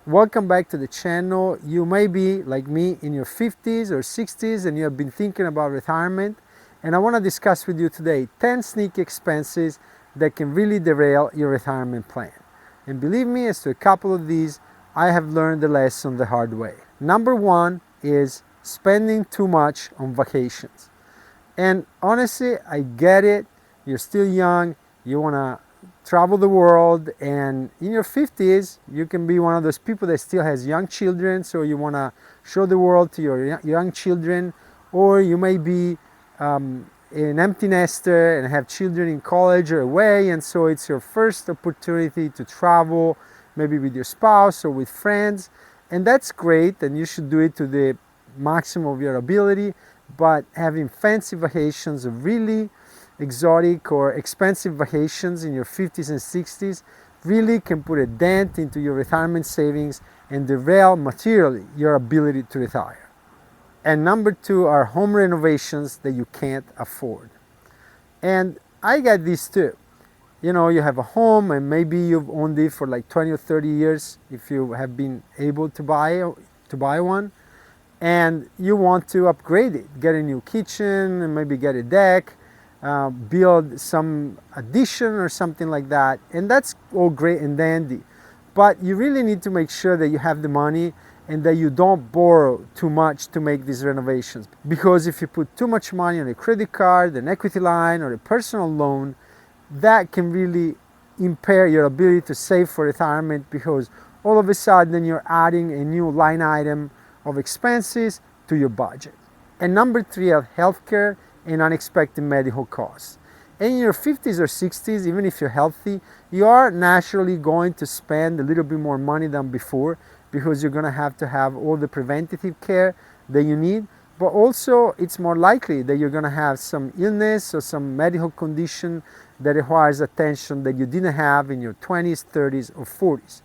Welcome back to the channel. You may be like me in your 50s or 60s and you have been thinking about retirement, and I want to discuss with you today 10 sneaky expenses that can really derail your retirement plan. And believe me, as to a couple of these, I have learned the lesson the hard way. Number one is spending too much on vacations. And honestly, I get it. You're still young, you want to travel the world, and in your 50s you can be one of those people that still has young children, so you want to show the world to your young children. Or you may be an empty nester and have children in college or away, and so it's your first opportunity to travel, maybe with your spouse or with friends, and that's great, and you should do it to the maximum of your ability. But having fancy vacations, really exotic or expensive vacations in your 50s and 60s really can put a dent into your retirement savings and derail materially your ability to retire. And number two are home renovations that you can't afford. And I got these too. You know, you have a home and maybe you've owned it for like 20 or 30 years if you have been able to buy one, and you want to upgrade it, get a new kitchen and maybe get a deck, build some addition or something like that, and that's all great and dandy. But you really need to make sure that you have the money and that you don't borrow too much to make these renovations, because if you put too much money on a credit card, an equity line, or a personal loan, that can really impair your ability to save for retirement, because all of a sudden you're adding a new line item of expenses to your budget. And number three are healthcare and unexpected medical costs. And in your 50s or 60s, even if you're healthy, you are naturally going to spend a little bit more money than before, because you're going to have all the preventative care that you need. But also it's more likely that you're going to have some illness or some medical condition that requires attention that you didn't have in your 20s, 30s, or 40s.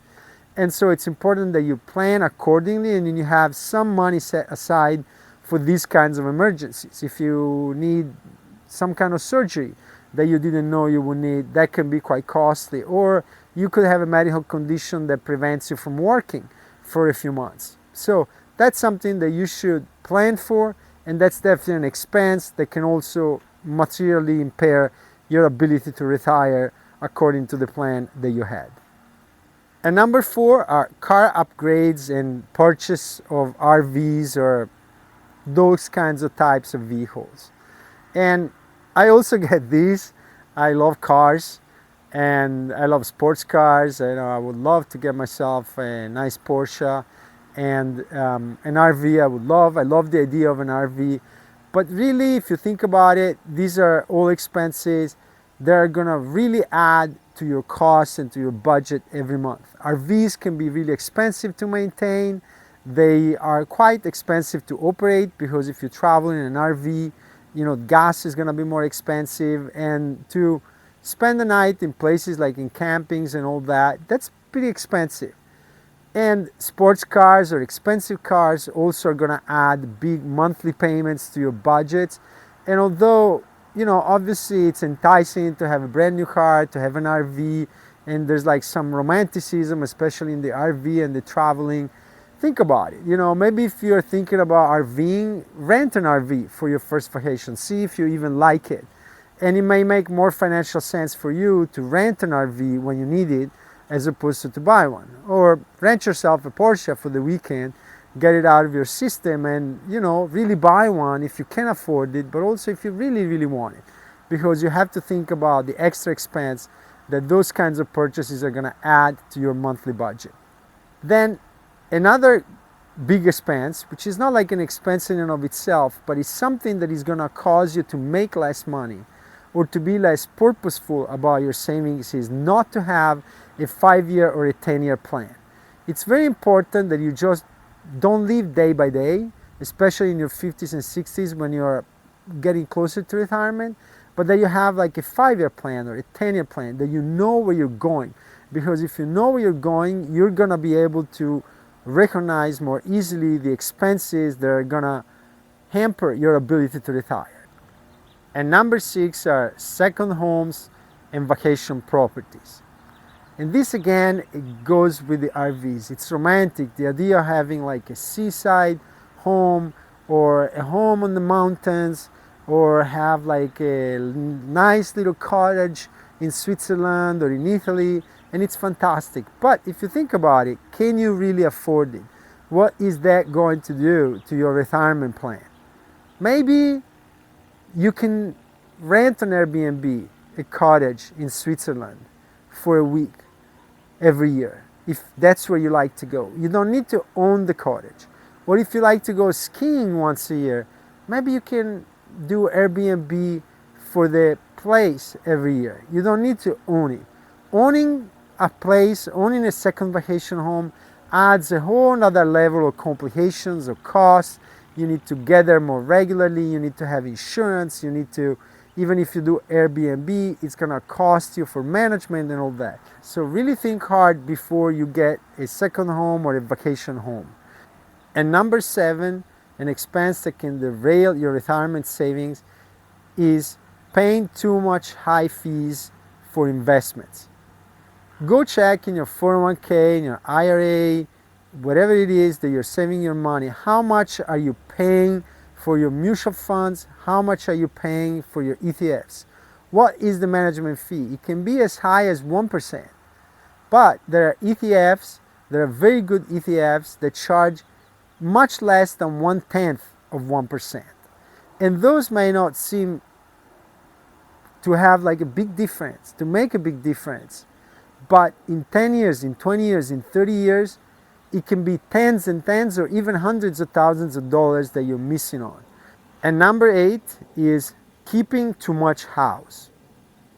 And so it's important that you plan accordingly and you have some money set aside for these kinds of emergencies. If you need some kind of surgery that you didn't know you would need, that can be quite costly. Or you could have a medical condition that prevents you from working for a few months. So that's something that you should plan for, and that's definitely an expense that can also materially impair your ability to retire according to the plan that you had. And number four are car upgrades and purchase of RVs or those kinds of types of vehicles. And I also get these. I love cars and I love sports cars. I would love to get myself a nice Porsche, and an RV I would love. I love the idea of an RV. But really, if you think about it, these are all expenses that are gonna really add to your costs and to your budget every month. RVs can be really expensive to maintain. They are quite expensive to operate, because if you travel in an RV, gas is gonna be more expensive, and to spend the night in places like in campings and all that, that's pretty expensive. And sports cars or expensive cars also are gonna add big monthly payments to your budgets. And although obviously it's enticing to have a brand new car, to have an RV, and there's like some romanticism, especially in the RV and the traveling. Think about it. Maybe if you're thinking about RVing, rent an RV for your first vacation. See if you even like it. And it may make more financial sense for you to rent an RV when you need it, as opposed to buy one. Or rent yourself a Porsche for the weekend, get it out of your system, and really buy one if you can afford it, but also if you really, really want it, because you have to think about the extra expense that those kinds of purchases are going to add to your monthly budget. Then another big expense, which is not like an expense in and of itself, but it's something that is going to cause you to make less money or to be less purposeful about your savings, is not to have a 5-year or a 10-year plan. It's very important that you just don't live day by day, especially in your 50s and 60s when you're getting closer to retirement, but that you have like a 5-year plan or a 10-year plan, that you know where you're going. Because if you know where you're going, you're gonna be able to recognize more easily the expenses that are gonna hamper your ability to retire. And number 6 are second homes and vacation properties. And this again, it goes with the RVs. It's romantic, the idea of having like a seaside home or a home on the mountains or have like a nice little cottage in Switzerland or in Italy, and it's fantastic. But if you think about it, can you really afford it? What is that going to do to your retirement plan? Maybe you can rent an Airbnb, a cottage in Switzerland for a week every year, if that's where you like to go. You don't need to own the cottage. Or if you like to go skiing once a year, maybe you can do Airbnb for the place every year. You don't need to own it. Owning a place, owning a second vacation home adds a whole other level of complications or costs. You need to gather more regularly, you need to have insurance, you need to, even if you do Airbnb, it's gonna cost you for management and all that. So really think hard before you get a second home or a vacation home. And number 7, an expense that can derail your retirement savings is paying too much high fees for investments. Go check in your 401k, in your IRA, whatever it is that you're saving your money, how much are you paying for your mutual funds? How much are you paying for your ETFs? What is the management fee? It can be as high as 1%, but there are ETFs, there are very good ETFs that charge much less than 1/10 of 1%. And those may not seem to have like a big difference, to make a big difference. But in 10 years, in 20 years, in 30 years, it can be tens and tens or even hundreds of thousands of dollars that you're missing on. And number 8 is keeping too much house.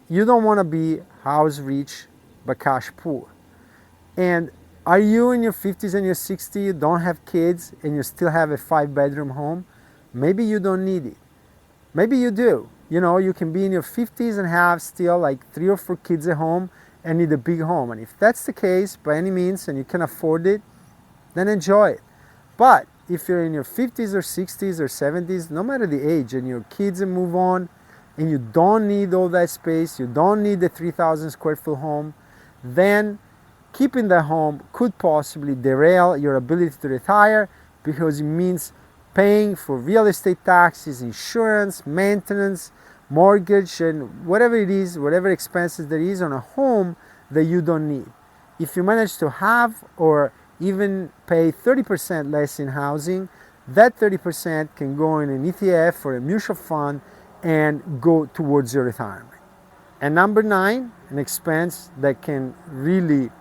You don't want to be house rich but cash poor. And are you in your 50s and your 60s, you don't have kids and you still have a 5-bedroom home? Maybe you don't need it. Maybe you do. You know, you can be in your 50s and have still like 3 or 4 kids at home and need a big home. And if that's the case, by any means, and you can afford it, then enjoy it. But if you're in your 50s or 60s or 70s, no matter the age, and your kids move on, and you don't need all that space, you don't need the 3,000 square foot home, then keeping that home could possibly derail your ability to retire, because it means paying for real estate taxes, insurance, maintenance, mortgage, and whatever it is, whatever expenses there is on a home that you don't need. If you manage to have or even pay 30% less in housing, that 30% can go in an ETF or a mutual fund and go towards your retirement. And number 9, an expense that can really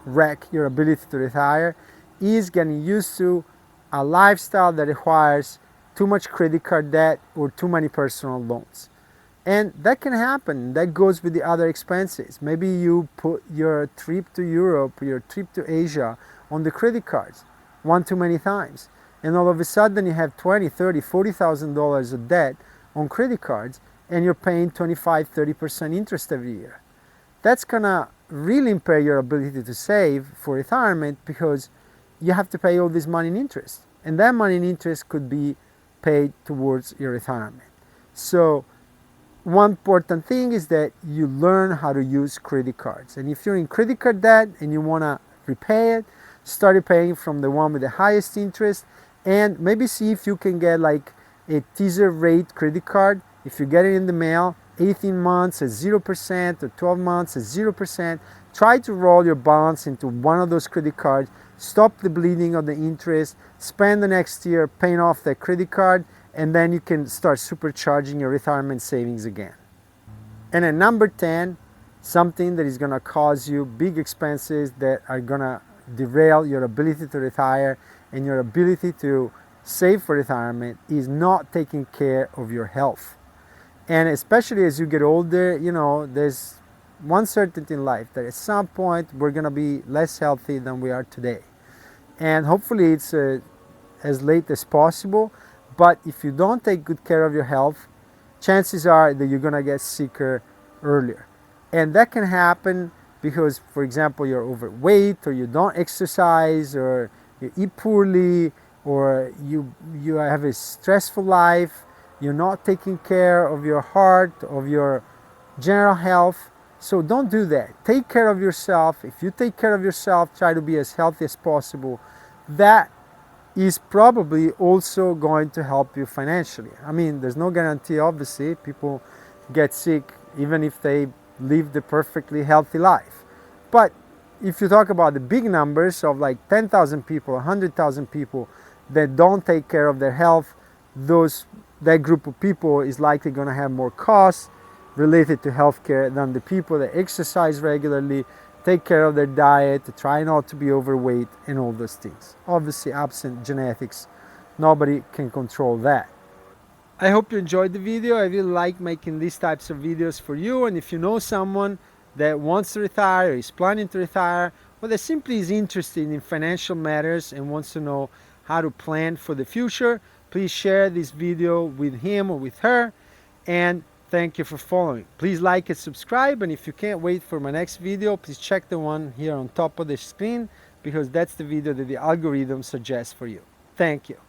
wreck your ability to retire is getting used to a lifestyle that requires too much credit card debt or too many personal loans. And that can happen. That goes with the other expenses. Maybe you put your trip to Europe, your trip to Asia on the credit cards one too many times. And all of a sudden you have $20,000, $30,000, $40,000 of debt on credit cards and you're paying 25, 30% interest every year. That's gonna really impair your ability to save for retirement, because you have to pay all this money in interest. And that money in interest could be paid towards your retirement. So one important thing is that you learn how to use credit cards. And if you're in credit card debt and you want to repay it, start paying from the one with the highest interest, and maybe see if you can get like a teaser rate credit card. If you get it in the mail, 18 months at 0% or 12 months at 0%, try to roll your balance into one of those credit cards, stop the bleeding of the interest, spend the next year paying off that credit card, and then you can start supercharging your retirement savings again. And at number 10, something that is going to cause you big expenses that are going to derail your ability to retire and your ability to save for retirement is not taking care of your health. And especially as you get older, you know, there's one certainty in life, that at some point we're going to be less healthy than we are today. And hopefully it's as late as possible. But if you don't take good care of your health, chances are that you're going to get sicker earlier. And that can happen because, for example, you're overweight, or you don't exercise, or you eat poorly, or you have a stressful life, you're not taking care of your heart, of your general health. So don't do that. Take care of yourself. If you take care of yourself, try to be as healthy as possible. That is probably also going to help you financially. I mean, there's no guarantee, obviously. People get sick even if they live the perfectly healthy life. But if you talk about the big numbers of like 10,000 people, 100,000 people that don't take care of their health, that group of people is likely going to have more costs related to healthcare than the people that exercise regularly, take care of their diet, try not to be overweight, and all those things. Obviously, absent genetics, nobody can control that. I hope you enjoyed the video. I really like making these types of videos for you. And if you know someone that wants to retire, or is planning to retire, or that simply is interested in financial matters and wants to know how to plan for the future, please share this video with him or with her. And thank you for following. Please like and subscribe. And if you can't wait for my next video, please check the one here on top of the screen, because that's the video that the algorithm suggests for you. Thank you.